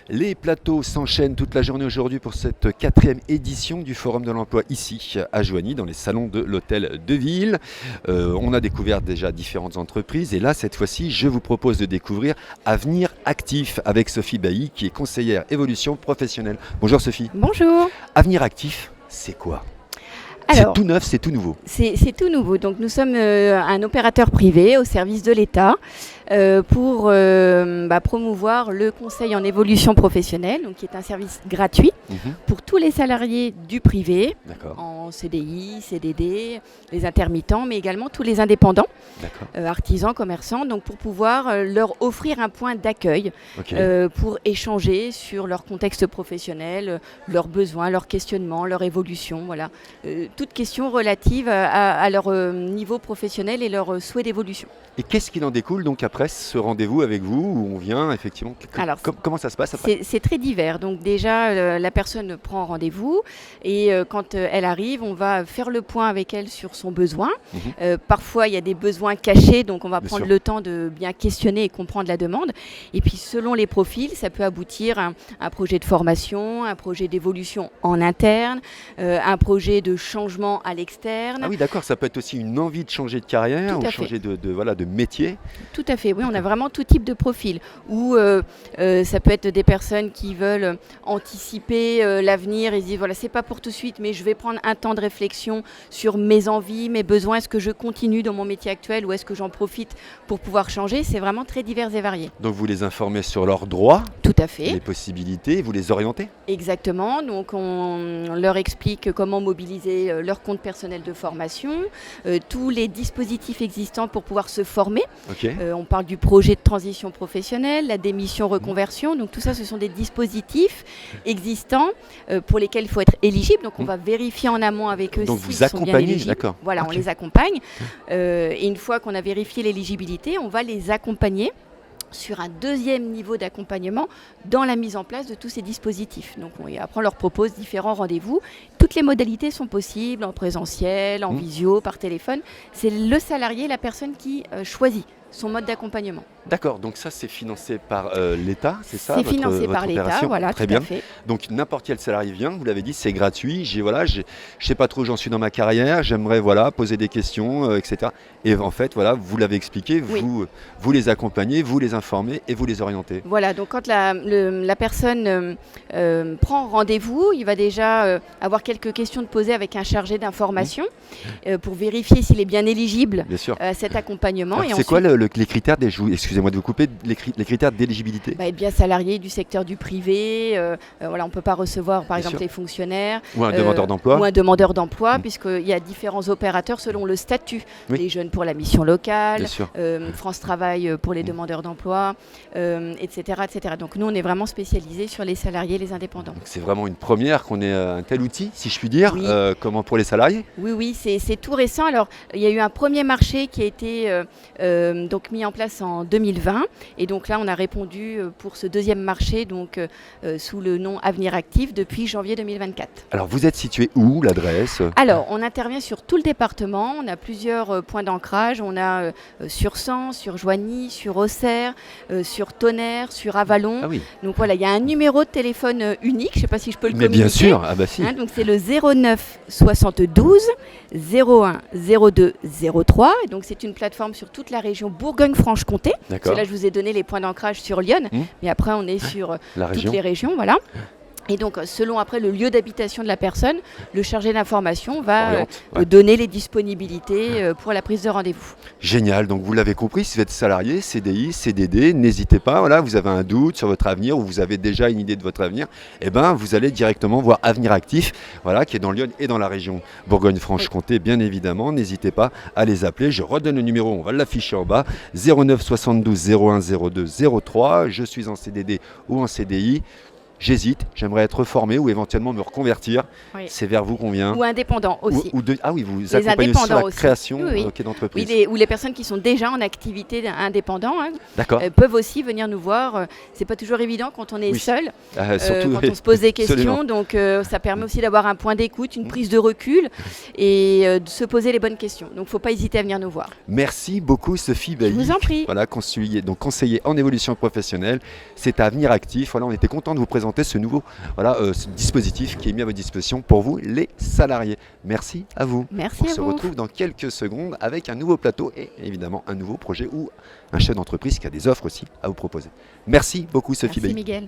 Les plateaux s'enchaînent toute la journée aujourd'hui pour cette quatrième édition du Forum de l'Emploi ici à Joigny, dans les salons de l'Hôtel de Ville. On a découvert déjà différentes entreprises et là, cette fois-ci, je vous propose de découvrir Avenir Actif avec Sophie Bailly, qui est conseillère évolution professionnelle. Bonjour Sophie. Bonjour. Avenir Actif, c'est quoi ? Alors, C'est tout neuf, c'est tout nouveau. c'est tout nouveau. Donc, nous sommes un opérateur privé au service de l'État pour promouvoir le conseil en évolution professionnelle, donc qui est un service gratuit pour tous les salariés du privé, D'accord, en CDI, CDD, les intermittents, mais également tous les indépendants, d'accord. artisans, commerçants, donc pour pouvoir leur offrir un point d'accueil Ok. pour échanger sur leur contexte professionnel, leurs besoins, leurs questionnements, leur évolution, voilà. Toutes questions relatives à leur niveau professionnel et leur souhait d'évolution. Et qu'est-ce qu'il en découle donc après ce rendez-vous avec vous où on vient effectivement Alors, comment ça se passe après ? C'est très divers. Donc déjà, la personne prend rendez-vous et quand elle arrive, on va faire le point avec elle sur son besoin. Parfois, il y a des besoins cachés, donc on va Bien prendre sûr. le temps de bien questionner et comprendre la demande. Et puis, selon les profils, ça peut aboutir à un projet de formation, un projet d'évolution en interne, un projet de changement à l'externe. Ah oui, d'accord, ça peut être aussi une envie de changer de carrière Tout ou à fait. changer de métier. Tout à fait, oui, on a vraiment tout type de profil. Ou ça peut être des personnes qui veulent anticiper l'avenir et se disent voilà, c'est pas pour tout de suite, mais je vais prendre un temps de réflexion sur mes envies, mes besoins. Est-ce que je continue dans mon métier actuel ou est-ce que j'en profite pour pouvoir changer ? C'est vraiment très divers et varié. Donc vous les informez sur leurs droits, Tout à fait. les possibilités, vous les orientez. Exactement, donc on leur explique comment mobiliser leur compte personnel de formation, tous les dispositifs existants pour pouvoir se former. Ok. On parle du projet de transition professionnelle, la démission reconversion, donc tout ça ce sont des dispositifs existants pour lesquels il faut être éligible, donc on va vérifier en amont avec eux Donc s'ils vous sont bien accompagnez, éligibles. d'accord. Voilà, Ok. on les accompagne et une fois qu'on a vérifié l'éligibilité, on va les accompagner sur un deuxième niveau d'accompagnement dans la mise en place de tous ces dispositifs. Donc après, on leur propose différents rendez-vous. Toutes les modalités sont possibles, en présentiel, en visio, par téléphone. C'est le salarié, la personne qui choisit son mode d'accompagnement. D'accord, donc ça c'est financé par l'État, c'est ça C'est votre- financé votre par l'État, opération voilà, Très tout bien. à fait. Donc n'importe quel salarié vient, vous l'avez dit, c'est gratuit. Je sais pas trop où j'en suis dans ma carrière, j'aimerais poser des questions, etc. Et en fait, voilà, vous l'avez expliqué, Oui. vous les accompagnez, vous les informez et vous les orientez. Voilà, donc quand la personne prend rendez-vous, il va déjà avoir quelques questions de poser avec un chargé d'information pour vérifier s'il est bien éligible Bien sûr. à cet accompagnement. Alors, Et c'est quoi ensuite, les critères excusez-moi de vous couper, les critères d'éligibilité être bien salarié du secteur du privé. Voilà, on ne peut pas recevoir, par Bien exemple, sûr. les fonctionnaires. ou un demandeur d'emploi Ou un demandeur d'emploi, puisqu'il y a différents opérateurs selon le statut. Oui. Les jeunes pour la mission locale, Bien sûr. France Travail pour les demandeurs d'emploi, etc., etc. Donc nous, on est vraiment spécialisés sur les salariés, les indépendants. Donc, c'est vraiment une première qu'on ait un tel outil, si je puis dire, Oui. comment pour les salariés. Oui, oui, c'est tout récent. Alors, il y a eu un premier marché qui a été donc mis en place en 2020. Et donc là, on a répondu pour ce deuxième marché donc, sous le nom Avenir Actif depuis janvier 2024. Alors vous êtes situé où, l'adresse ? Alors, on intervient sur tout le département. On a plusieurs points d'ancrage. On a sur Sens, sur Joigny, sur Auxerre, sur Tonnerre, sur Avallon. Ah oui, Donc voilà, il y a un numéro de téléphone unique. Je ne sais pas si je peux le mais communiquer. bien sûr, ah bah si. Donc c'est le 09 72 01 02 03. Et donc c'est une plateforme sur toute la région Bourgogne-Franche-Comté. D'accord, Parce que là, je vous ai donné les points d'ancrage sur Lyon. Mais après, on est sur la toutes région. les régions. Voilà. Et donc, selon après le lieu d'habitation de la personne, le chargé d'information va Oriente, ouais. donner les disponibilités pour la prise de rendez-vous. Génial, donc vous l'avez compris, si vous êtes salarié, CDI, CDD, n'hésitez pas, voilà, vous avez un doute sur votre avenir ou vous avez déjà une idée de votre avenir, eh ben, vous allez directement voir Avenir Actif, voilà, qui est dans Lyon et dans la région Bourgogne-Franche-Comté, bien évidemment, n'hésitez pas à les appeler, je redonne le numéro, on va l'afficher en bas, 09 72 01 02 03, je suis en CDD ou en CDI, j'hésite, j'aimerais être formé ou éventuellement me reconvertir, Oui. c'est vers vous qu'on vient. Ou indépendants aussi. Ah oui, vous Les accompagnez aussi sur la indépendants aussi. création Oui, oui. d'entreprise. Ou les personnes qui sont déjà en activité indépendant D'accord. peuvent aussi venir nous voir. C'est pas toujours évident quand on est Oui. seul, Surtout, quand on se pose des questions. absolument. Donc ça permet aussi d'avoir un point d'écoute, une prise de recul et de se poser les bonnes questions. Donc faut pas hésiter à venir nous voir. Merci beaucoup Sophie Je Bailly. vous en prie. Voilà, conseiller en évolution professionnelle. C'est Avenir Actif. Voilà, on était content de vous présenter ce nouveau ce dispositif qui est mis à votre disposition pour vous, les salariés. Merci à vous. Merci On à se vous. retrouve dans quelques secondes avec un nouveau plateau et évidemment un nouveau projet ou un chef d'entreprise qui a des offres aussi à vous proposer. Merci beaucoup Sophie Merci Bailly. Miguel.